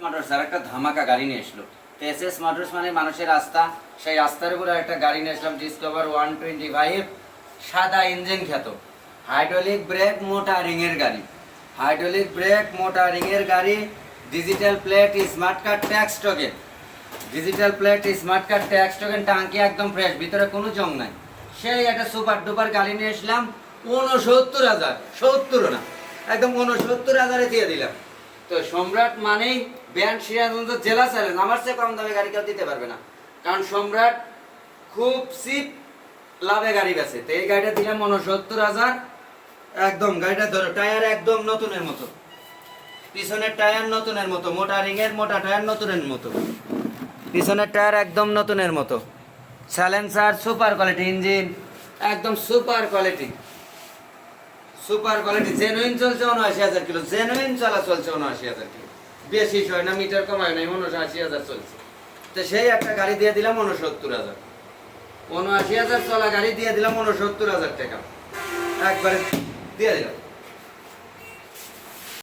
Motors আর একটা ধামাকা গাড়ি নিয়ে এসলো। তো এসএস মোটরস মানে মানুষের আস্থা, সেই আস্থার উপরে একটা গাড়ি নিয়ে আসলাম, ডিসকভার 125, সাদা ইঞ্জিন খ্যাত, হাইড্রোলিক ব্রেক মোটরিং এর গাড়ি, হাইড্রোলিক ব্রেক মোটরিং এর গাড়ি, digital plate, smart card, tax token, digital plate, smart card, tax token, টাঙ্কি একদম ফ্রেশ, ভিতরে কোনো জং নাই। সেই একটা সুপার ডুপার গাড়ি নিয়ে আসলাম 69,000, 70 না, একদম 69,000-এ দিয়ে দিলাম। তো সম্রাট মানেই ব্যান্ড সিরাজগঞ্জ জেলা চ্যালেঞ্জ, আমার চেয়ে কম দামে গাড়ি কেউ দিতে পারবে না, কারণ সম্রাট খুব চিপ লাভে গাড়ি বেচে। তো এই গাড়িটা দিলাম 69,000, একদম গাড়িটা ধরো, টায়ার একদম নতুনের মতো, পিছনের টায়ার নতুনের মতো, মোটরিং এর মোটা টায়ার নতুনের মতো, পিছনের টায়ার একদম নতুনের মতো, সাইলেন্সার সুপার কোয়ালিটি, ইঞ্জিন একদম super quality, super quality, genuine চলছে 79,000 কিলো, জেনুইন চলা চলছে 79,000 কিলো, বেশি হয় না, মিটার কমায় নাই, 79,000 চলছে। তো সেই একটা গাড়ি দিয়ে দিলাম 69,000, 79,000 চলা গাড়ি দিয়ে দিলাম 69,000 টাকা, একবারে দিয়ে দিলাম।